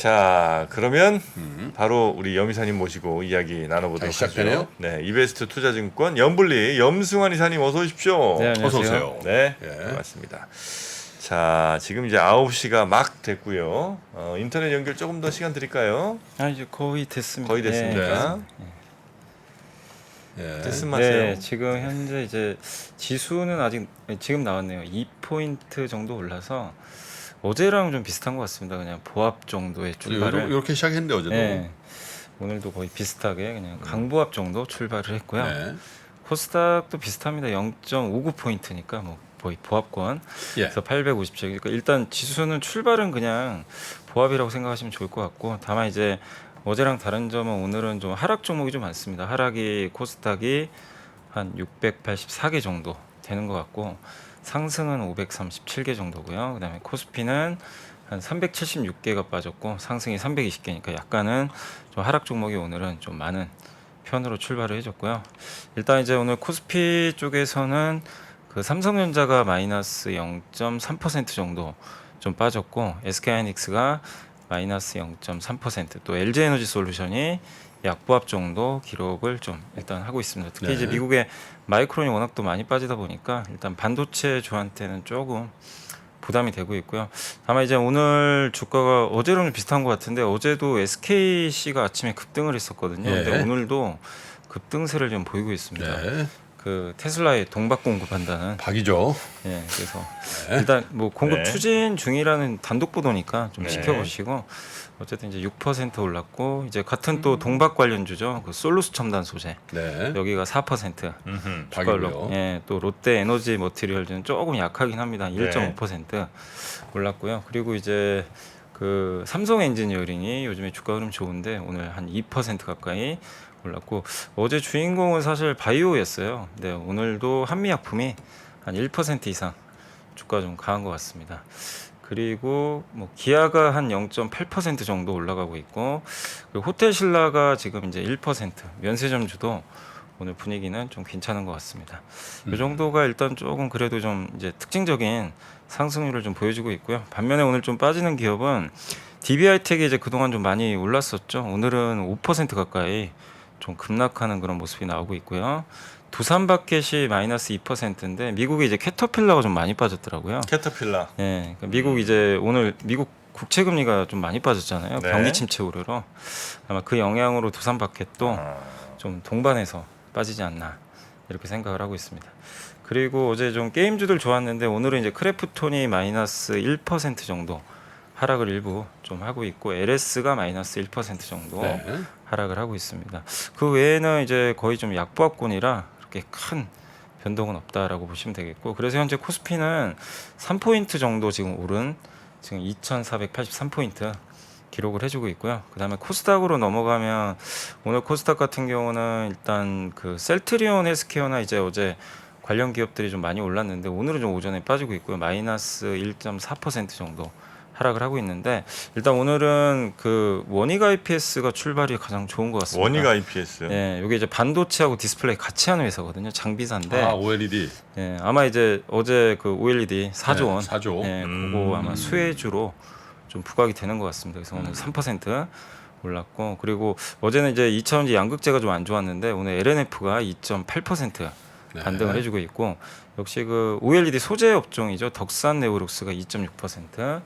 자, 그러면 바로 우리 염이사님 모시고 이야기 나눠보도록 시작되네요. 하죠. 네, 이베스트 투자증권 염블리 염승환 이사님 어서 오십시오. 네, 어서 안녕하세요. 오세요. 네, 예. 반갑습니다. 자, 지금 이제 9시가 막 됐고요. 인터넷 연결 조금 더 시간 드릴까요? 이제 거의 됐습니다. 거의 됐습니까? 예. 말씀하세요. 네, 지금 현재 이제 지수는 아직 지금 나왔네요. 2포인트 정도 올라서 어제랑 좀 비슷한 것 같습니다. 그냥 보합 정도의 출발을. 이렇게 시작했는데 어제도. 네, 오늘도 거의 비슷하게 그냥 강보합 정도 출발을 했고요. 네. 코스닥도 비슷합니다. 0.59포인트니까 뭐 거의 보합권. 예. 그래서 857. 그러니까 일단 지수는 출발은 그냥 보합이라고 생각하시면 좋을 것 같고, 다만 이제 어제랑 다른 점은 오늘은 좀 하락 종목이 좀 많습니다. 하락이 코스닥이 한 684개 정도 되는 것 같고, 상승은 537개 정도고요. 그다음에 코스피는 한 376개가 빠졌고 상승이 320개니까 약간은 좀 하락 종목이 오늘은 좀 많은 편으로 출발을 해줬고요. 일단 이제 오늘 코스피 쪽에서는 그 삼성전자가 마이너스 0.3% 정도 좀 빠졌고, SK하이닉스가 마이너스 0.3%, 또 LG에너지솔루션이 약보합 정도 기록을 좀 일단 하고 있습니다. 특히 네. 이제 미국의 마이크론이 워낙 또 많이 빠지다 보니까 일단 반도체 주한테는 조금 부담이 되고 있고요. 다만 이제 오늘 주가가 어제랑 좀 비슷한 것 같은데, 어제도 SKC가 아침에 급등을 했었거든요. 예. 근데 오늘도 급등세를 좀 보이고 있습니다. 네. 그 테슬라에 동박 공급한다는. 박이죠. 예, 그래서 네. 일단 뭐 공급 네. 추진 중이라는 단독 보도니까 좀 네. 지켜보시고, 어쨌든 이제 6% 올랐고, 이제 같은 또 동박 관련주죠. 그 솔루스 첨단 소재 네. 여기가 4% 음흠. 주가 박이고요. 올랐고, 예, 또 롯데 에너지 머티리얼즈는 조금 약하긴 합니다. 1.5% 올랐고요. 그리고 이제 그 삼성 엔지니어링이 요즘에 주가 흐름 좋은데 오늘 한 2% 가까이 올랐고, 어제 주인공은 사실 바이오였어요. 근데 오늘도 한미약품이 한 1% 이상 주가 좀 강한 것 같습니다. 그리고 뭐 기아가 한 0.8% 정도 올라가고 있고, 그리고 호텔신라가 지금 이제 1%, 면세점주도 오늘 분위기는 좀 괜찮은 것 같습니다. 이 정도가 일단 조금 그래도 좀 이제 특징적인 상승률을 좀 보여주고 있고요. 반면에 오늘 좀 빠지는 기업은 DB하이텍이 이제 그동안 좀 많이 올랐었죠. 오늘은 5% 가까이 좀 급락하는 그런 모습이 나오고 있고요. 두산바켓이 마이너스 2%인데 미국에 이제 캐터필러가 좀 많이 빠졌더라고요. 캐터필라. 예, 그러니까 미국 이제 오늘 미국 국채 금리가 좀 많이 빠졌잖아요. 네. 경기 침체 우려로 아마 그 영향으로 두산바켓도 좀 동반해서 빠지지 않나 이렇게 생각을 하고 있습니다. 그리고 어제 좀 게임주들 좋았는데 오늘은 이제 크래프톤이 마이너스 1% 정도 하락을 일부 좀 하고 있고, LS가 마이너스 1% 정도 네. 하락을 하고 있습니다. 그 외에는 이제 거의 좀 약보합권이라 그렇게 큰 변동은 없다라고 보시면 되겠고, 그래서 현재 코스피는 3포인트 정도 지금 오른 지금 2,483포인트 기록을 해주고 있고요. 그 다음에 코스닥으로 넘어가면 오늘 코스닥 같은 경우는 일단 그 셀트리온 헬스케어나 이제 어제 관련 기업들이 좀 많이 올랐는데 오늘은 좀 오전에 빠지고 있고요. 마이너스 1.4% 정도 하락을 하고 있는데, 일단 오늘은 그 원익 IPS가 출발이 가장 좋은 것 같습니다. 원익 IPS. 예, 이게 이제 반도체하고 디스플레이 같이 하는 회사거든요. 장비사인데. OLED. 예, 아마 이제 어제 그 OLED 4조 원. 네, 4조. 예, 그거 아마 수혜주로 좀 부각이 되는 것 같습니다. 그래서 오늘 3% 올랐고, 그리고 어제는 이제 2차전지 양극재가 좀 안 좋았는데 오늘 LNF가 2.8% 반등을 네. 해주고 있고, 역시 그 OLED 소재 업종이죠. 덕산 네오룩스가 2.6%,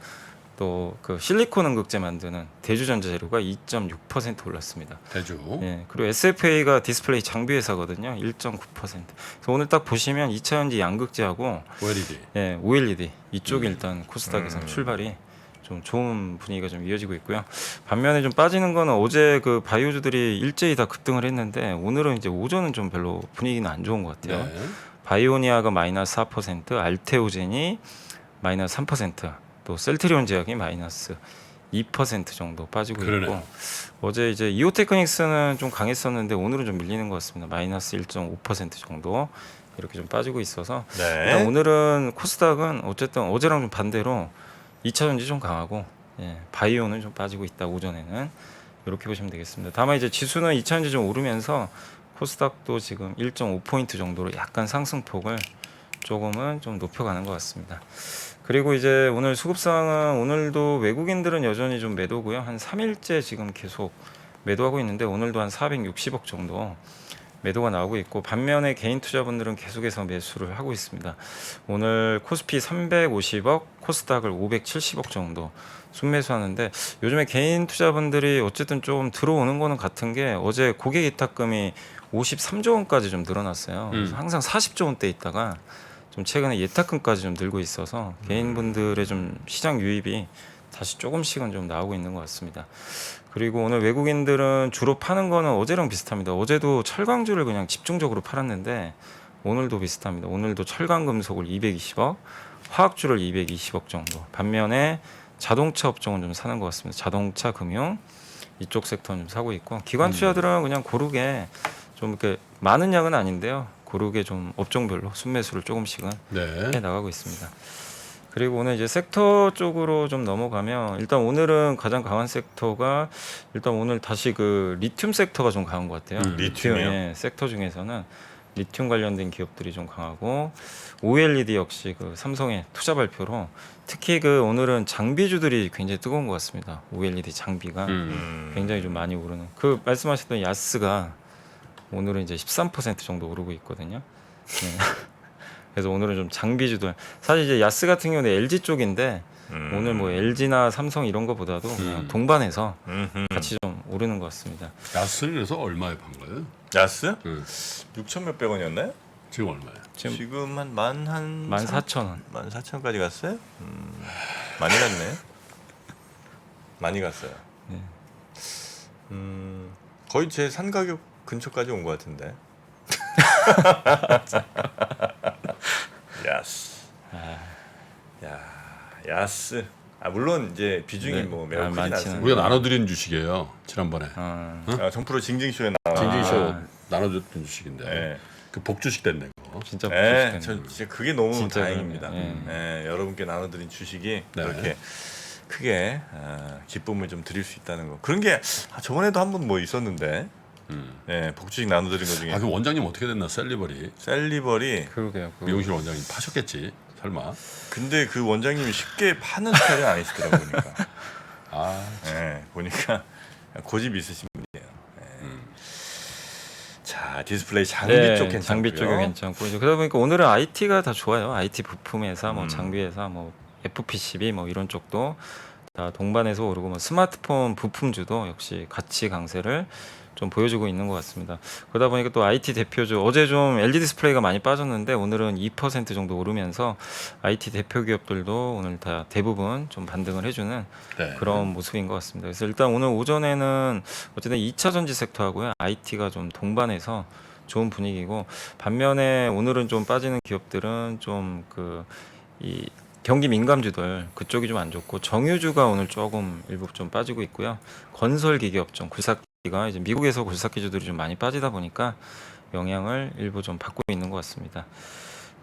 또 그 실리콘 응극재 만드는 대주전자재료가 2.6% 올랐습니다. 대주. 예, 그리고 SFA가 디스플레이 장비 회사거든요. 1.9%. 그래서 오늘 딱 보시면 2차전지 양극재하고 OLED. 예, OLED 이쪽이 일단 코스닥에서 출발이 좀 좋은 분위기가 좀 이어지고 있고요. 반면에 좀 빠지는 거는 어제 그 바이오주들이 일제히 다 급등을 했는데 오늘은 이제 오전은 좀 별로 분위기는 안 좋은 것 같아요. 네. 바이오니아가 마이너스 4%, 알테오젠이 마이너스 3%, 또 셀트리온 제약이 마이너스 2% 정도 빠지고 그러네요. 있고, 어제 이제 이오테크닉스는 좀 강했었는데 오늘은 좀 밀리는 것 같습니다. 마이너스 1.5% 정도 이렇게 좀 빠지고 있어서 일단 네. 오늘은 코스닥은 어쨌든 어제랑 좀 반대로 2차전지 좀 강하고, 예, 바이오는 좀 빠지고 있다 오전에는 이렇게 보시면 되겠습니다. 다만 이제 지수는 2차전지 좀 오르면서 코스닥도 지금 1.5포인트 정도로 약간 상승폭을 조금은 좀 높여가는 것 같습니다. 그리고 이제 오늘 수급 상황은 오늘도 외국인들은 여전히 좀 매도고요. 한 3일째 지금 계속 매도하고 있는데 오늘도 한 460억 정도 매도가 나오고 있고 반면에 개인 투자분들은 계속해서 매수를 하고 있습니다. 오늘 코스피 350억, 코스닥을 570억 정도 순매수하는데 요즘에 개인 투자분들이 어쨌든 좀 들어오는 거는 같은 게 어제 고객 예탁금이 53조 원까지 좀 늘어났어요. 그래서 항상 40조 원대 있다가 좀 최근에 예탁금까지 좀 늘고 있어서 개인분들의 좀 시장 유입이 다시 조금씩은 좀 나오고 있는 것 같습니다. 그리고 오늘 외국인들은 주로 파는 거는 어제랑 비슷합니다. 어제도 철강주를 그냥 집중적으로 팔았는데 오늘도 비슷합니다. 오늘도 철강금속을 220억, 화학주를 220억 정도. 반면에 자동차 업종은 좀 사는 것 같습니다. 자동차, 금융 이쪽 섹터는 좀 사고 있고 기관 투자들은 그냥 고르게 좀 이렇게 많은 양은 아닌데요. 고르게 좀 업종별로 순매수를 조금씩은 네. 해 나가고 있습니다. 그리고 오늘 이제 섹터 쪽으로 좀 넘어가면 일단 오늘은 가장 강한 섹터가 일단 오늘 다시 그 리튬 섹터가 좀 강한 것 같아요. 리튬이요? 예, 섹터 중에서는 리튬 관련된 기업들이 좀 강하고 OLED 역시 그 삼성의 투자 발표로 특히 그 오늘은 장비주들이 굉장히 뜨거운 것 같습니다. OLED 장비가 굉장히 좀 많이 오르는 그 말씀하셨던 야스가 오늘은 이제 13% 정도 오르고 있거든요. 네. 그래서 오늘은 좀 장비주들 사실 이제 야스 같은 경우는 LG 쪽인데 오늘 뭐 LG나 삼성 이런 거보다도 그냥 동반해서 같이 좀 오르는 것 같습니다. 야스는 그래서 얼마에 판 거예요? 야스? 응. 6천 몇백 원이었나요? 지금 얼마예요? 지금 한 14,000원. 14,000원까지 갔어요? 많이 갔네. 많이 갔어요. 네. 거의 제 산 가격 근처까지 온 것 같은데. 야스. 야, 야스. 아 물론 이제 비중이 네. 뭐 매우 아, 크진 많지는 않습니다. 우리가 나눠드린 주식이에요. 지난번에 정프로 징징쇼에 나와. 징징쇼 나눠줬던 주식인데 네. 그 복주식 됐네 그거. 진짜 네, 복수시켰네요. 전 진짜 그게 너무 진짜 다행입니다. 그러네요. 네, 여러분께 나눠드린 주식이 네. 이렇게 크게 기쁨을 좀 드릴 수 있다는 거. 그런 게 저번에도 한 번 뭐 있었는데, 네, 복주식 나눠드린 것 중에 아, 그 원장님 어떻게 됐나 셀리버리 셀리버리. 그러게요. 미용실 원장님 파셨겠지 설마. 근데 그 원장님이 쉽게 파는 스타일은 아니시더라고 보니까. 아, 네, 보니까 고집 있으신 분이에요. 네. 자, 디스플레이 장비 네, 쪽 괜찮고요. 장비 쪽이 괜찮고 이제 그러다 보니까 오늘은 IT가 다 좋아요. IT 부품 회사, 뭐 장비 회사, 뭐 FPCB 뭐 이런 쪽도 다 동반해서 오르고 뭐 스마트폰 부품주도 역시 같이 강세를 좀 보여주고 있는 것 같습니다. 그러다 보니까 또 IT 대표주 어제 좀 LG 디스플레이가 많이 빠졌는데 오늘은 2% 정도 오르면서 IT 대표 기업들도 오늘 다 대부분 좀 반등을 해주는 네. 그런 모습인 것 같습니다. 그래서 일단 오늘 오전에는 어쨌든 2차 전지 섹터하고요 IT가 좀 동반해서 좋은 분위기고 반면에 오늘은 좀 빠지는 기업들은 좀 그 이 경기 민감주들 그쪽이 좀 안 좋고 정유주가 오늘 조금 일부 좀 빠지고 있고요. 건설기계 업종 굴삭기가 이제 미국에서 굴삭기주들이 좀 많이 빠지다 보니까 영향을 일부 좀 받고 있는 것 같습니다.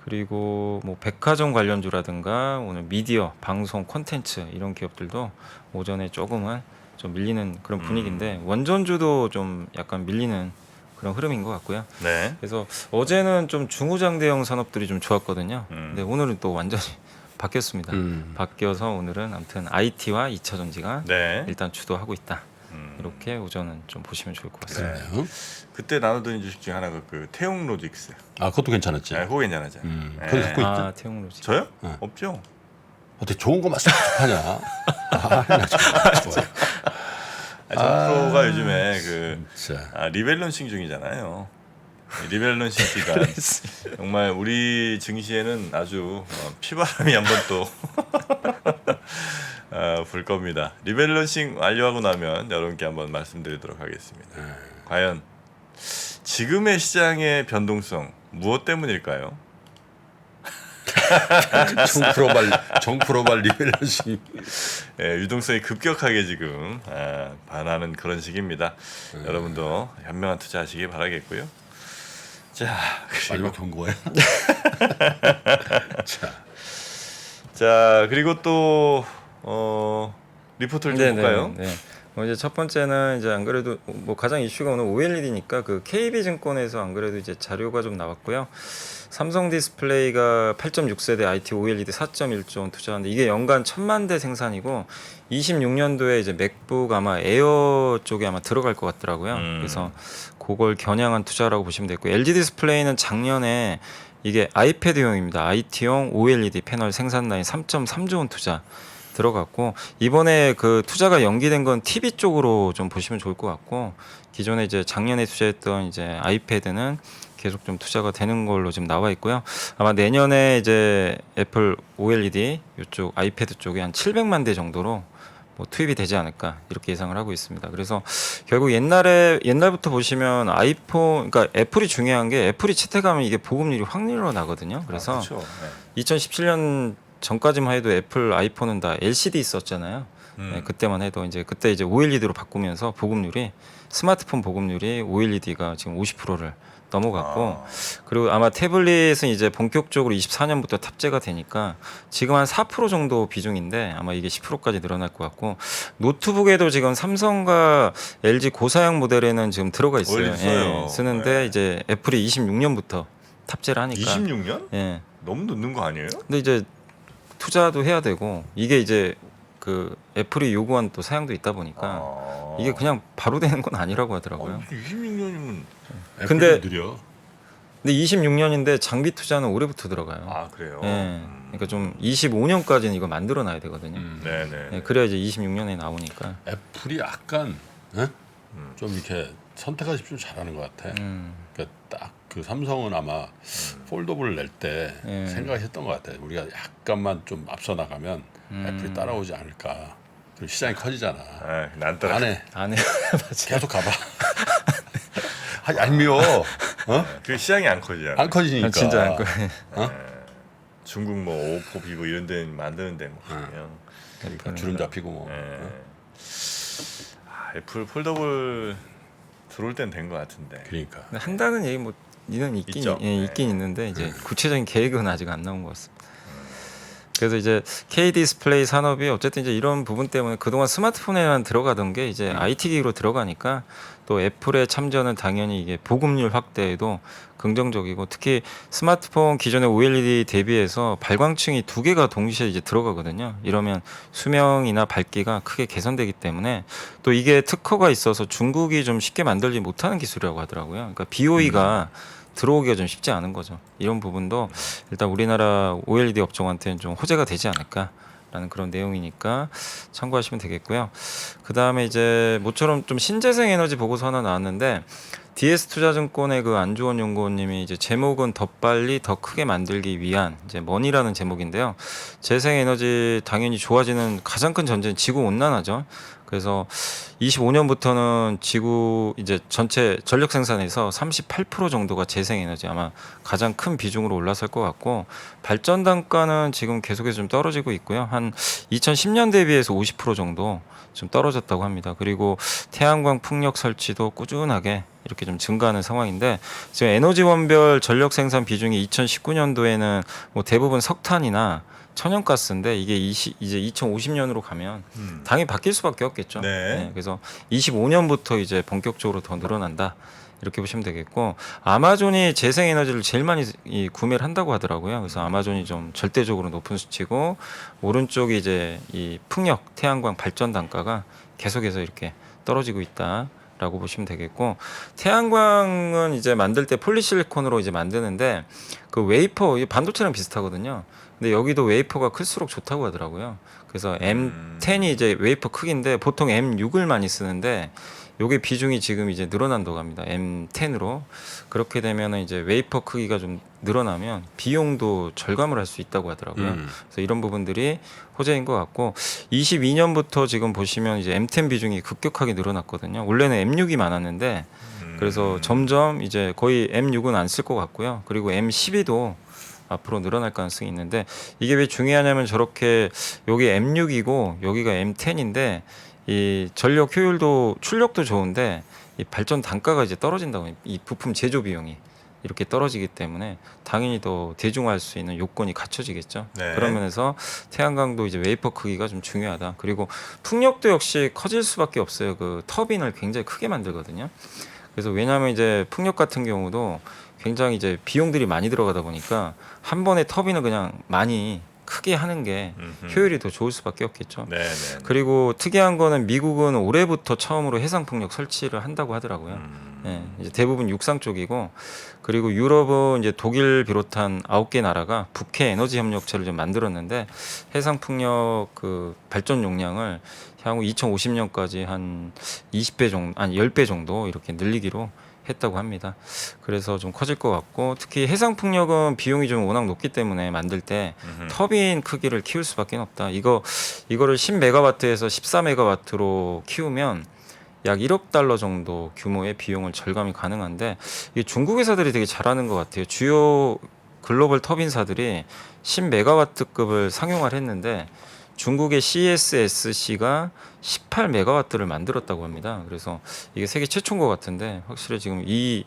그리고 뭐 백화점 관련주라든가 오늘 미디어, 방송, 콘텐츠 이런 기업들도 오전에 조금은 좀 밀리는 그런 분위기인데 원전주도 좀 약간 밀리는 그런 흐름인 것 같고요. 네. 그래서 어제는 좀 중후장대형 산업들이 좀 좋았거든요. 근데 오늘은 또 완전히 바뀌었습니다. 바뀌어서 오늘은 아무튼 IT와 2차 전지가 네. 일단 주도하고 있다. 이렇게 오전은 좀 보시면 좋을 것 같습니다. 네. 그때 나눠드린 주식 중에 하나가 그 태용 로직스. 아, 그것도 괜찮았지. 네, 그거 괜찮았죠. 그거 갖고 있죠. 아, 태용로지. 저요? 네. 없죠. 어떻게 좋은 거만 쏙 하냐? 아, 나 정말. 정프로가 요즘에 그 진짜. 리밸런싱 중이잖아요. 리밸런싱 기간 정말 우리 증시에는 아주 피바람이 한번 또 불 겁니다. 리밸런싱 완료하고 나면 여러분께 한번 말씀드리도록 하겠습니다. 과연 지금의 시장의 변동성 무엇 때문일까요? 정프로발 리밸런싱. 예, 유동성이 급격하게 지금 반하는 그런 시기입니다. 여러분도 현명한 투자하시기 바라겠고요. 자, 마지막 경고에. 자 그리고 또 리포트를 좀 볼까요? 네. 이제 첫 번째는 이제 안 그래도 뭐 가장 이슈가 오늘 OLED니까 그 KB증권에서 안 그래도 이제 자료가 좀 나왔고요. 삼성 디스플레이가 8.6세대 IT OLED 4.1조 원 투자하는데 이게 연간 1,000만 대 생산이고 26년도에 이제 맥북 아마 에어 쪽에 아마 들어갈 것 같더라고요. 그래서 그걸 겨냥한 투자라고 보시면 되고 LG 디스플레이는 작년에 이게 아이패드용입니다. IT용 OLED 패널 생산 라인 3.3조 원 투자 들어갔고 이번에 그 투자가 연기된 건 TV 쪽으로 좀 보시면 좋을 것 같고 기존에 이제 작년에 투자했던 이제 아이패드는 계속 좀 투자가 되는 걸로 지금 나와 있고요. 아마 내년에 이제 애플 OLED 이쪽 아이패드 쪽에 한 700만 대 정도로 뭐 투입이 되지 않을까 이렇게 예상을 하고 있습니다. 그래서 결국 옛날부터 보시면 아이폰, 그러니까 애플이 중요한 게 애플이 채택하면 이게 보급률이 확 늘어나거든요. 그래서 그렇죠. 네. 2017년 전까지만 해도 애플 아이폰은 다 LCD 썼잖아요. 네, 그때만 해도 그때 이제 OLED로 바꾸면서 보급률이 스마트폰 보급률이 OLED가 지금 50%를 넘어갔고 그리고 아마 태블릿은 이제 본격적으로 24년부터 탑재가 되니까 지금 한 4% 정도 비중인데 아마 이게 10%까지 늘어날 것 같고 노트북에도 지금 삼성과 LG 고사양 모델에는 지금 들어가 있어요. OLED 써요. 예, 쓰는데 네. 이제 애플이 26년부터 탑재를 하니까 26년? 예. 너무 늦는 거 아니에요? 근데 이제 투자도 해야 되고 이게 이제 그 애플이 요구한 또 사양도 있다 보니까 이게 그냥 바로 되는 건 아니라고 하더라고요. 26년이면 근데- 느려. 근데 26년인데 장비 투자는 올해부터 들어가요. 아 그래요. 예. 그러니까 좀 25년까지는 이거 만들어 놔야 되거든요. 네네. 예, 그래야 이제 26년에 나오니까. 애플이 약간 좀 이렇게 선택하시 좀 잘하는 것 같아. 그러니까 딱 그 삼성은 아마 폴더블을 낼 때 예. 생각했던 것 같아. 우리가 약간만 좀 앞서 나가면 애플이 따라오지 않을까. 그리고 시장이 커지잖아. 아, 난 따라. 안 해. 안 해. 맞아요. 계속 가봐. 아니, 얄미워. 그 시장이 안 커지잖아. 안 커지니까. 진짜 안 거예요. 중국 뭐 오포, 비보 이런 데 만드는데 뭐 그냥. 그러니까 주름 잡히고 뭐. 예. 애플 폴더블 들어올 땐 된 것 같은데. 그러니까. 근데 한다는 얘기 뭐 이는 있긴 있죠. 예, 있긴 네. 있는데 이제 구체적인 계획은 아직 안 나온 것 같습니다. 그래서 이제 K 디스플레이 산업이 어쨌든 이제 이런 부분 때문에 그동안 스마트폰에만 들어가던 게 이제 IT 기기로 들어가니까 또 애플의 참전은 당연히 이게 보급률 확대에도 긍정적이고 특히 스마트폰 기존의 OLED 대비해서 발광층이 두 개가 동시에 이제 들어가거든요. 이러면 수명이나 밝기가 크게 개선되기 때문에 또 이게 특허가 있어서 중국이 좀 쉽게 만들지 못하는 기술이라고 하더라고요. 그러니까 BOE가 들어오기가 좀 쉽지 않은 거죠. 이런 부분도 일단 우리나라 OLED 업종한테는 좀 호재가 되지 않을까라는 그런 내용이니까 참고하시면 되겠고요. 그 다음에 이제 모처럼 좀 신재생 에너지 보고서 하나 나왔는데 DS투자증권의 그 안주원 연구원님이 이제 제목은 더 빨리 더 크게 만들기 위한 이제 머니라는 제목인데요. 재생에너지 당연히 좋아지는 가장 큰 전제는 지구 온난화죠. 그래서 25년부터는 지구 이제 전체 전력 생산에서 38% 정도가 재생에너지 아마 가장 큰 비중으로 올라설 것 같고 발전 단가는 지금 계속해서 좀 떨어지고 있고요. 한 2010년 대비해서 50% 정도 좀 떨어졌다고 합니다. 그리고 태양광 풍력 설치도 꾸준하게 이렇게 좀 증가하는 상황인데 지금 에너지원별 전력 생산 비중이 2019년도에는 뭐 대부분 석탄이나 천연가스인데 이게 이제 2050년으로 가면 당연히 바뀔 수밖에 없겠죠. 네. 그래서 25년부터 이제 본격적으로 더 늘어난다. 이렇게 보시면 되겠고 아마존이 재생에너지를 제일 많이 구매를 한다고 하더라고요. 그래서 아마존이 좀 절대적으로 높은 수치고 오른쪽이 이제 이 풍력, 태양광 발전 단가가 계속해서 이렇게 떨어지고 있다라고 보시면 되겠고 태양광은 이제 만들 때 폴리실리콘으로 이제 만드는데 그 웨이퍼 반도체랑 비슷하거든요. 근데 여기도 웨이퍼가 클수록 좋다고 하더라고요. 그래서 M10이 이제 웨이퍼 크기인데 보통 M6을 많이 쓰는데 요게 비중이 지금 이제 늘어난다고 합니다. M10으로. 그렇게 되면은 이제 웨이퍼 크기가 좀 늘어나면 비용도 절감을 할 수 있다고 하더라고요. 그래서 이런 부분들이 호재인 것 같고 22년부터 지금 보시면 이제 M10 비중이 급격하게 늘어났거든요. 원래는 M6이 많았는데 그래서 점점 이제 거의 M6은 안 쓸 것 같고요. 그리고 M12도 앞으로 늘어날 가능성이 있는데 이게 왜 중요하냐면 저렇게 여기 M6이고 여기가 M10인데 이 전력 효율도 출력도 좋은데 이 발전 단가가 이제 떨어진다고 이 부품 제조 비용이 이렇게 떨어지기 때문에 당연히 더 대중화할 수 있는 요건이 갖춰지겠죠. 네. 그런 면에서 태양광도 이제 웨이퍼 크기가 좀 중요하다. 그리고 풍력도 역시 커질 수밖에 없어요. 그 터빈을 굉장히 크게 만들거든요. 그래서 왜냐하면 이제 풍력 같은 경우도 굉장히 이제 비용들이 많이 들어가다 보니까 한 번에 터빈을 그냥 많이 크게 하는 게 효율이 더 좋을 수밖에 없겠죠. 네, 네. 그리고 특이한 거는 미국은 올해부터 처음으로 해상풍력 설치를 한다고 하더라고요. 예, 이제 대부분 육상 쪽이고, 그리고 유럽은 이제 독일 비롯한 9개 나라가 북해 에너지 협력체를 좀 만들었는데 해상풍력 그 발전 용량을 향후 2050년까지 한 20배 정도, 아니 10배 정도 이렇게 늘리기로 했다고 합니다. 그래서 좀 커질 것 같고, 특히 해상풍력은 비용이 좀 워낙 높기 때문에 만들 때 터빈 크기를 키울 수밖에 없다. 이거를 10메가와트에서 14메가와트로 키우면 약 1억 달러 정도 규모의 비용을 절감이 가능한데, 이 중국 회사들이 되게 잘하는 것 같아요. 주요 글로벌 터빈사들이 10메가와트급을 상용화를 했는데 중국의 CSSC가 18메가와트를 만들었다고 합니다. 그래서 이게 세계 최초인 것 같은데, 확실히 지금 이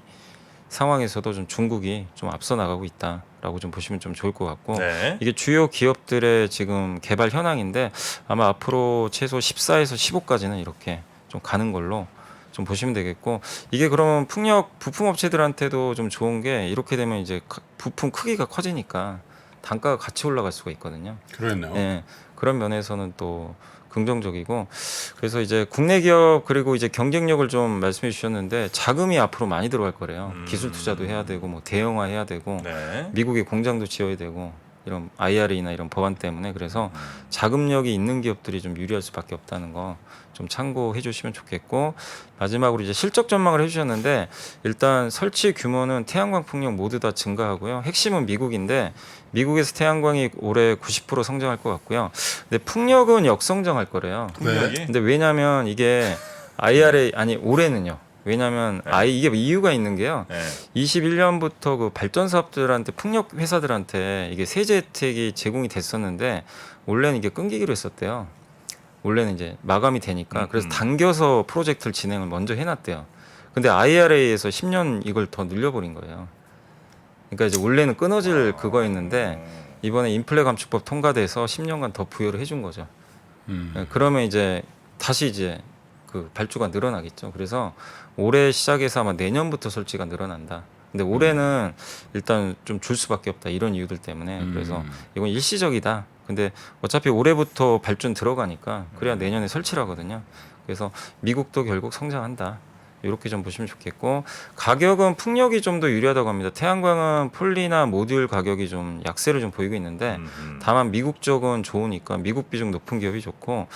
상황에서도 좀 중국이 좀 앞서 나가고 있다라고 좀 보시면 좀 좋을 것 같고, 네. 이게 주요 기업들의 지금 개발 현황인데 아마 앞으로 최소 14에서 15까지는 이렇게 좀 가는 걸로 좀 보시면 되겠고, 이게 그러면 풍력 부품 업체들한테도 좀 좋은 게, 이렇게 되면 이제 부품 크기가 커지니까 단가가 같이 올라갈 수가 있거든요. 그러네요. 예, 그런 면에서는 또 긍정적이고, 그래서 이제 국내 기업 그리고 이제 경쟁력을 좀 말씀해 주셨는데, 자금이 앞으로 많이 들어갈 거래요. 기술 투자도 해야 되고 뭐 대형화 해야 되고 네. 미국에 공장도 지어야 되고 이런 IRA나 이런 법안 때문에, 그래서 자금력이 있는 기업들이 좀 유리할 수밖에 없다는 거 좀 참고해 주시면 좋겠고, 마지막으로 이제 실적 전망을 해주셨는데, 일단 설치 규모는 태양광 풍력 모두 다 증가하고요. 핵심은 미국인데 미국에서 태양광이 올해 90% 성장할 것 같고요. 근데 풍력은 역성장할 거래요. 풍력이 근데 왜냐면 이게 IRA 아니 올해는요. 왜냐면 네. 이게 이유가 있는 게요. 네. 21년부터 그 발전 사업들한테 풍력 회사들한테 이게 세제 혜택이 제공이 됐었는데 원래는 이게 끊기기로 했었대요. 원래는 이제 마감이 되니까, 그래서 당겨서 프로젝트를 진행을 먼저 해놨대요. 근데 IRA에서 10년 이걸 더 늘려버린 거예요. 그러니까 이제 원래는 끊어질 그거였는데 이번에 인플레 감축법 통과돼서 10년간 더 부여를 해준 거죠. 그러면 이제 다시 이제 그 발주가 늘어나겠죠. 그래서 올해 시작해서 아마 내년부터 설치가 늘어난다. 근데 올해는 일단 좀 줄 수밖에 없다, 이런 이유들 때문에. 그래서 이건 일시적이다. 근데 어차피 올해부터 발전 들어가니까 그래야 내년에 설치를 하거든요. 그래서 미국도 결국 성장한다, 이렇게 좀 보시면 좋겠고, 가격은 풍력이 좀 더 유리하다고 합니다. 태양광은 폴리나 모듈 가격이 좀 약세를 좀 보이고 있는데, 다만 미국 쪽은 좋으니까 미국 비중 높은 기업이 좋고,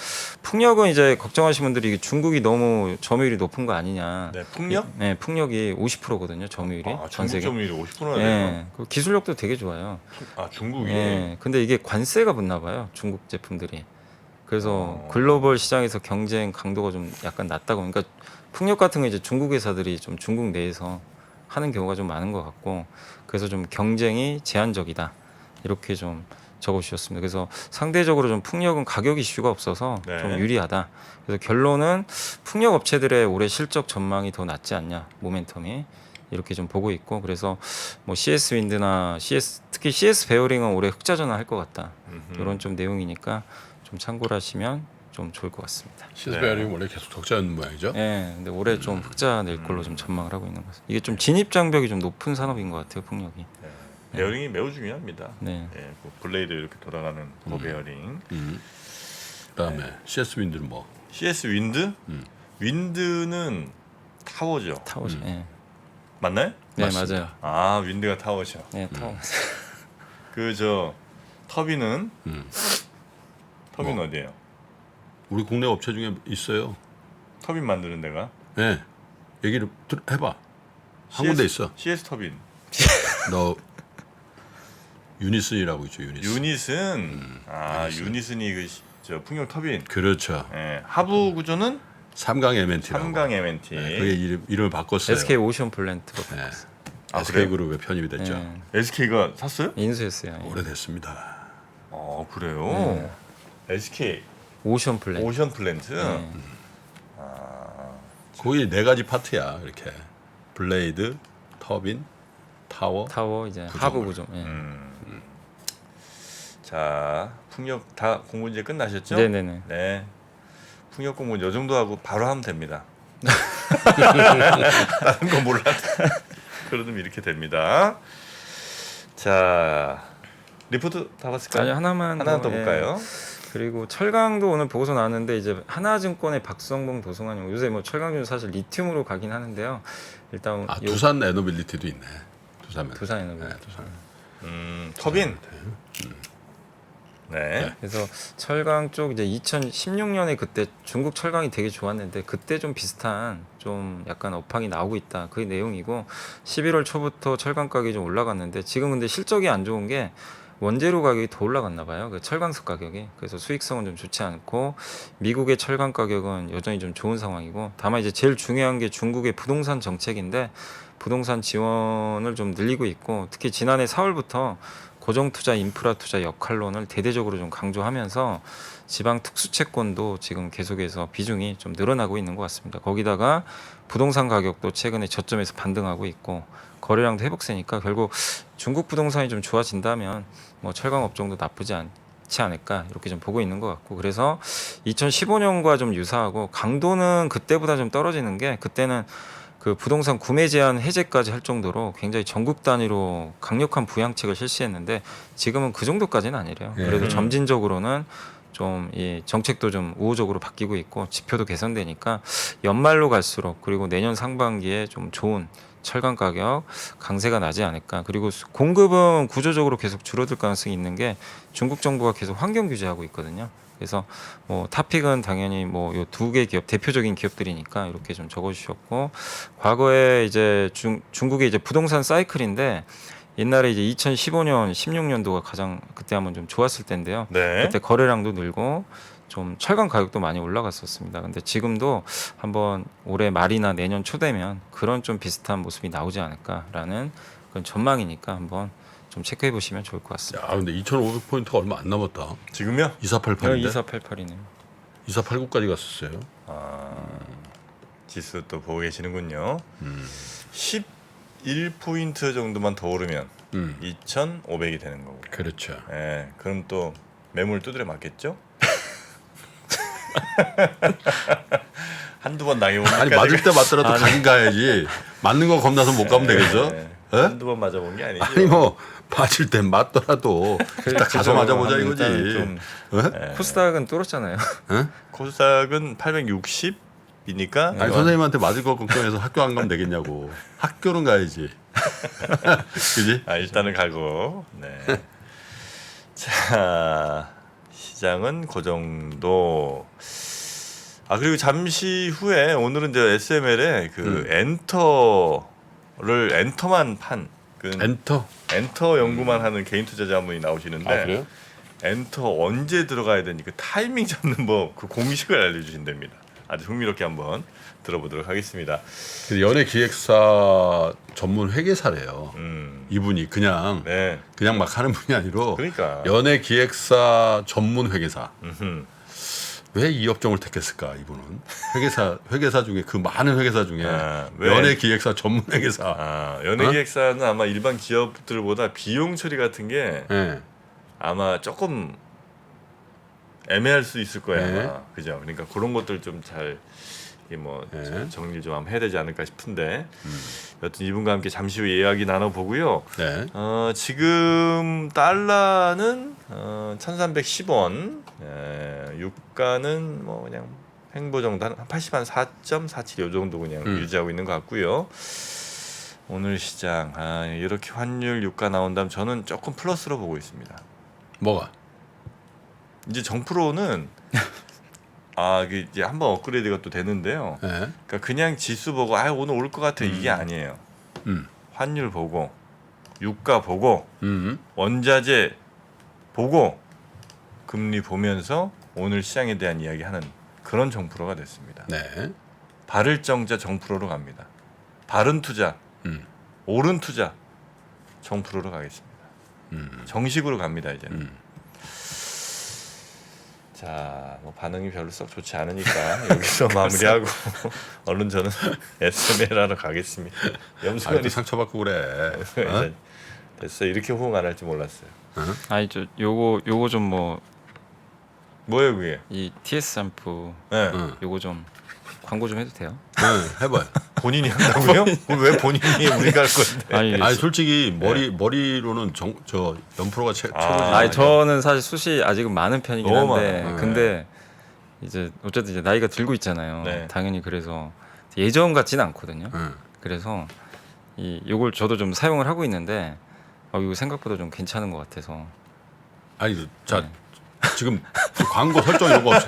풍력은 이제 걱정하시는 분들이 이게 중국이 너무 점유율이 높은 거 아니냐. 네, 풍력? 네, 풍력이 50%거든요, 점유율이. 아, 전 중국 세계. 점유율이 50%나 돼요. 네, 그 기술력도 되게 좋아요. 아, 중국이. 예. 근데 이게 관세가 붙나 봐요, 중국 제품들이. 그래서 글로벌 시장에서 경쟁 강도가 좀 약간 낮다고. 그러니까 풍력 같은 거 이제 중국 회사들이 좀 중국 내에서 하는 경우가 좀 많은 것 같고, 그래서 좀 경쟁이 제한적이다, 이렇게 좀 적어주셨습니다. 그래서 상대적으로 좀 풍력은 가격 이슈가 없어서 네. 좀 유리하다. 그래서 결론은 풍력 업체들의 올해 실적 전망이 더 낫지 않냐, 모멘텀이. 이렇게 좀 보고 있고, 그래서 뭐 CS 윈드나 특히 CS 베어링은 올해 흑자 전환할 것 같다, 이런 좀 내용이니까 좀 참고를 하시면 좀 좋을 것 같습니다. 시스베어링 원래 계속 적자였는 모양이죠. 예, 근데 올해 좀 흑자 낼 걸로 좀 전망을 하고 있는 것 같습니다. 이게 좀 진입 장벽이 좀 높은 산업인 것 같아요, 풍력이. 네. 베어링이 매우 중요합니다. 네. 예, 그 블레이드 이렇게 돌아가는 그 베어링. 그다음에 CS 윈드는 뭐? CS 윈드? 윈드는 타워죠. 타워죠. 예. 맞나요? 네, 맞습니다. 맞아요. 아, 윈드가 타워죠. 네, 타워. 그 저 터빈은 터빈 뭐? 어디예요? 우리 국내 업체 중에 있어요. 터빈 만드는 데가 네, 얘기를 해봐. 한 군데 있어. CS 터빈. 너 유니슨이라고 있죠. 유니슨. 유닛은 유닛은이 그 저 풍력 터빈. 그렇죠. 예, 하부 구조는 삼강 MNT라고. 삼강 MNT. 네, 그게 이름을 바꿨어요. SK 오션 플랜트로 네. 아, SK 그래요? 그룹에 편입이 됐죠. 예, SK가 샀어요? 인수했어요. 예. 오래됐습니다. 그래요. SK 오션 플랜트. 오션 플랜트. 예. 거기 네 가지 파트야. 이렇게 블레이드, 터빈, 타워. 타워 이제 하부 구조. 예. 자, 풍력 다 공부 이제 끝나셨죠? 네네네. 네. 풍력 공부 요 정도 하고 바로 하면 됩니다. 다른 거 몰라도 그러면 이렇게 됩니다. 자, 리포트 다 봤을까요? 아니 하나만 더 볼까요? 그리고 철강도 오늘 보고서 나왔는데 이제 하나증권의 박성봉 도승환이 요새 뭐 철강주는 사실 리튬으로 가긴 하는데요. 일단 아 두산 에너빌리티도 있네. 두산 에너빌리티. 네, 두산. 터빈. 네. 그래서 철강 쪽 이제 2016년에 그때 중국 철강이 되게 좋았는데 그때 좀 비슷한 좀 약간 업황이 나오고 있다. 그 내용이고 11월 초부터 철강 가격이 좀 올라갔는데 지금 근데 실적이 안 좋은 게 원재료 가격이 더 올라갔나 봐요. 그 철강석 가격이. 그래서 수익성은 좀 좋지 않고 미국의 철강 가격은 여전히 좀 좋은 상황이고 다만 이제 제일 중요한 게 중국의 부동산 정책인데 부동산 지원을 좀 늘리고 있고 특히 지난해 4월부터 고정투자 인프라 투자 역할론을 대대적으로 좀 강조하면서 지방 특수채권도 지금 계속해서 비중이 좀 늘어나고 있는 것 같습니다. 거기다가 부동산 가격도 최근에 저점에서 반등하고 있고 거래량도 회복세니까 결국 중국 부동산이 좀 좋아진다면 뭐 철강 업종도 나쁘지 않지 않을까 이렇게 좀 보고 있는 것 같고 그래서 2015년과 좀 유사하고 강도는 그때보다 좀 떨어지는 게 그때는 그 부동산 구매 제한 해제까지 할 정도로 굉장히 전국 단위로 강력한 부양책을 실시했는데 지금은 그 정도까지는 아니래요. 그래도 점진적으로는 좀 이 정책도 좀 우호적으로 바뀌고 있고 지표도 개선되니까 연말로 갈수록 그리고 내년 상반기에 좀 좋은 철강 가격 강세가 나지 않을까. 그리고 공급은 구조적으로 계속 줄어들 가능성이 있는 게 중국 정부가 계속 환경 규제하고 있거든요. 그래서 뭐 탑픽은 당연히 뭐 요 두 개 기업 대표적인 기업들이니까 이렇게 좀 적어주셨고 과거에 이제 중국의 이제 부동산 사이클인데 옛날에 이제 2015년 16년도가 가장 그때 한번 좀 좋았을 때인데요. 네. 그때 거래량도 늘고 좀 철강 가격도 많이 올라갔었습니다. 근데 지금도 한번 올해 말이나 내년 초 되면 그런 좀 비슷한 모습이 나오지 않을까라는 그런 전망이니까 한번 좀 체크해 보시면 좋을 것 같습니다. 야 근데 2,500포인트가 얼마 안 남았다. 지금요? 2488인데 2488이네요. 2489까지 갔었어요. 지수 또 보고 계시는군요. 11포인트 정도만 더 오르면 2,500이 되는 거고. 그렇죠. 예, 그럼 또 매물 두드려 맞겠죠? 한두 번 당해보면 아니 맞을 때 맞더라도 가긴 가야지. 맞는 거 겁나서 못 가면 되겠어? 예? 한두 번 맞아본 게 아니죠. 아니 뭐 맞을 땐 맞더라도 일단 가서 맞아보자 이거지. 좀 코스닥은 뚫었잖아요. 코스닥은 860이니까 아니 선생님한테 맞을 거 걱정해서 학교 안 가면 되겠냐고. 학교는 가야지. 그지? 일단은 가고. 네. 자, 시장은 그 정도. 그리고 잠시 후에 오늘은 이제 SML에 그 엔터만 판 그 엔터. 연구만 하는 개인 투자자 한 분이 나오시는데 그래요? 엔터 언제 들어가야 되니 그 타이밍 잡는 뭐 그 공식을 알려주신답니다. 아주 흥미롭게 한번 들어보도록 하겠습니다. 그 연예 기획사 전문 회계사래요. 이분이 그냥 네, 그냥 막 하는 분이 아니라 그러니까 연예 기획사 전문 회계사. 음흠. 왜 이 업종을 택했을까 이분은? 회계사 중에 그 많은 회계사 중에 왜? 연예 기획사 전문 회계사. 연예기획사는 아마 일반 기업들보다 비용 처리 같은 게 네. 아마 조금 애매할 수 있을 거예요. 네. 아마. 그죠? 그러니까 그런 것들 좀 잘 네. 정리를 좀 한번 해야 되지 않을까 싶은데 여튼 이분과 함께 잠시 후 이야기 나눠보고요. 네. 지금 달러는 1,310원, 유가는 뭐 그냥 횡보 정도 한 80한 4.47 이 정도 그냥 유지하고 있는 것 같고요. 오늘 시장 이렇게 환율 유가 나온다면 저는 조금 플러스로 보고 있습니다. 뭐가? 이제 정프로는 이제 한번 업그레이드가 또 되는데요. 네. 그러니까 그냥 지수 보고 오늘 올 것 같아 이게 아니에요. 환율 보고 유가 보고 원자재 보고 금리 보면서 오늘 시장에 대한 이야기하는 그런 정프로가 됐습니다. 네. 바를 정자 정프로로 갑니다. 바른 투자, 옳은 투자 정프로로 가겠습니다. 정식으로 갑니다 이제는. 자, 뭐 반응이 별로 썩 좋지 않으니까 여기서 마무리하고 얼른 저는 SML 하러 가겠습니다. 아직도 상처받고 그래. 됐어. 이렇게 호응 안 할지 몰랐어요. 아니 저 요거 좀 뭐 뭐예요 그게? 이 TS 샴푸 네. 요거 좀 광고 좀 해도 돼요? 네, 해봐요. 본인이 한다고요? 그럼 왜 본인이 우리가 할 건데? 아니 솔직히 머리로는 저 연프로가 최고지. 아니 저는 사실 숱이 아직은 많은 편이긴 너무 한데 많아요. 근데 이제 어쨌든 이제 나이가 들고 있잖아요. 네. 당연히 그래서 예전 같지는 않거든요. 그래서 요걸 저도 좀 사용을 하고 있는데 이거 생각보다 좀 괜찮은 것 같아서. 아니 자 지금 광고 설정 이런 거 없어.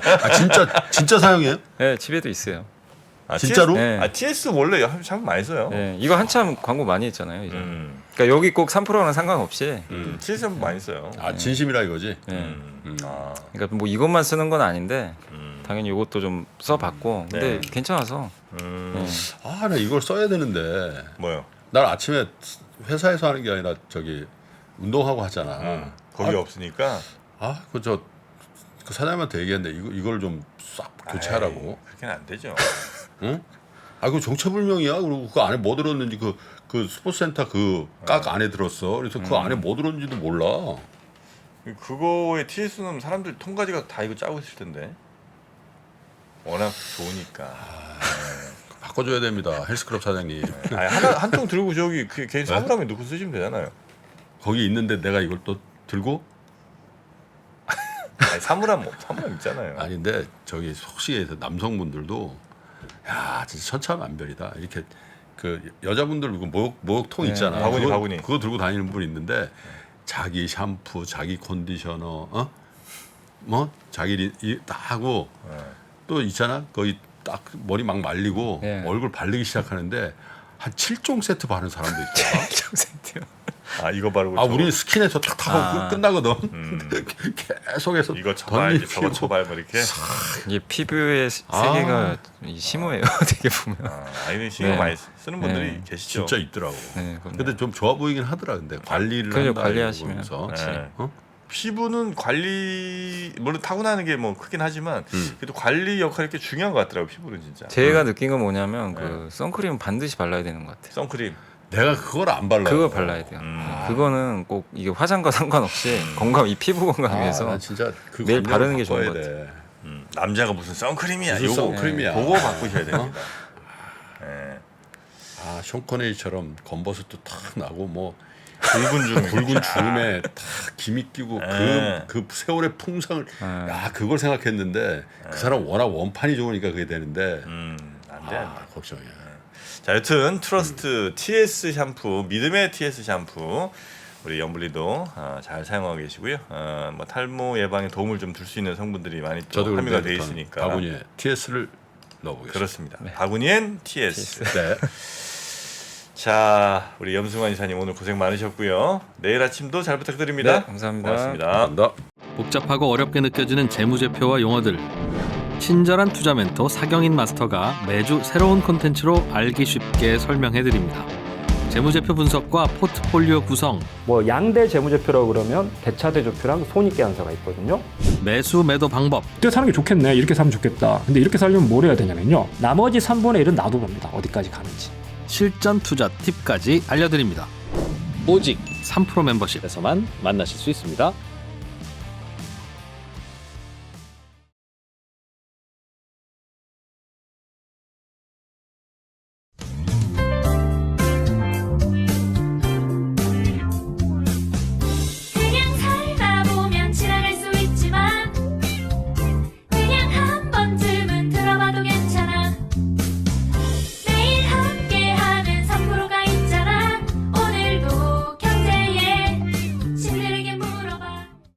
진짜 사용해요? 네, 집에도 있어요. 진짜로? 네. TS 원래 참 많이 써요. 네, 이거 한참 광고 많이 했잖아요. 이제. 음. 그러니까 여기 꼭 3%랑 상관없이. TS 한 많이 써요. 진심이라 이거지. 네. 아, 그러니까 뭐 이것만 쓰는 건 아닌데 당연히 이것도 좀 써봤고 근데 네. 괜찮아서. 네. 나 이걸 써야 되는데. 뭐요? 난 아침에 회사에서 하는 게 아니라 저기 운동하고 하잖아. 거기 없으니까. 그 사장님한테 얘기했는데 이걸 좀 싹 교체하라고. 그렇게는 안 되죠. 응? 그거 정체불명이야. 그리고 그 안에 뭐 들었는지 그 스포츠센터 그 깍 안에 들었어. 그래서 그 안에 뭐 들었는지도 몰라. 그거에 TS는 사람들 통가지가 다 이거 짜고 있을 텐데. 워낙 좋으니까. 바꿔줘야 됩니다. 헬스클럽 사장님. 한 통 들고 저기 개인 사물함에 넣고 쓰시면 되잖아요. 거기 있는데 내가 이걸 또 들고? 사물함 있잖아요. 아닌데 저기 혹시 남성분들도 야 진짜 천차만별이다. 이렇게 그 여자분들 그 목욕통 있잖아. 바구니. 그거 들고 다니는 분 있는데 자기 샴푸, 자기 컨디셔너, 뭐 자기 딱 하고 또 있잖아. 거의 딱 머리 막 말리고 얼굴 바르기 시작하는데 한 7종 세트 바르는 사람도 있더라. 7종 세트요. 이거 바르고. 우리는 스킨에서 탁 하고 끝나거든. 계속해서 이거 처발, 저거 처발 뭐 이렇게. 이게 피부의 세계가 심오해요. 되게 보면. 아이는 신경 많이 쓰는 분들이 계시죠. 진짜 있더라고. 네, 근데 좀 좋아 보이긴 하더라. 근데 관리를 그래요, 한다 관리하시면. 이러면서. 피부는 관리 물론 타고나는 게 뭐 크긴 하지만 그래도 관리 역할이 꽤 중요한 것 같더라고. 피부는 진짜. 제가 느낀 건 뭐냐면 그 선크림은 반드시 발라야 되는 것 같아요. 선크림. 내가 그걸 안 발라. 그거 발라야 돼요. 그거는 꼭 이게 화장과 상관없이 건강, 이 피부 건강 위해서 난 진짜 그 매일 관념을 바르는 게 좋은 바꿔야 것 돼. 남자가 무슨 선크림이야. 무슨 선크림이야. 그거 바꾸셔야 됩니다. 션 코네이처럼 검버섯도 탁 나고 뭐 붉은 주름에 탁 김이 끼고 그 세월의 풍상을 그걸 생각했는데 그 사람 워낙 원판이 좋으니까 그게 되는데 안 돼. 걱정이야. 자, 여튼 트러스트 TS 샴푸, 믿음의 TS 샴푸 우리 염블리도 잘 사용하고 계시고요. 뭐 탈모 예방에 도움을 좀 줄 수 있는 성분들이 많이 또 함유가 돼 있으니까. 바구니에 TS를 넣어보겠습니다. 그렇습니다. 바구니엔 TS. 네. 자, 우리 염승환 이사님 오늘 고생 많으셨고요. 내일 아침도 잘 부탁드립니다. 네, 감사합니다. 고맙습니다. 감사합니다. 복잡하고 어렵게 느껴지는 재무제표와 용어들, 친절한 투자 멘토 사경인 마스터가 매주 새로운 콘텐츠로 알기 쉽게 설명해드립니다. 재무제표 분석과 포트폴리오 구성, 뭐 양대 재무제표라고 그러면 대차대조표랑 손익계산서가 있거든요. 매수 매도 방법, 이때 사는 게 좋겠네. 이렇게 살면 좋겠다. 근데 이렇게 살려면 뭘 해야 되냐면요. 나머지 3분의 1은 놔둬봅니다. 어디까지 가는지. 실전 투자 팁까지 알려드립니다. 오직 3프로 멤버십에서만 에서만 만나실 수 있습니다.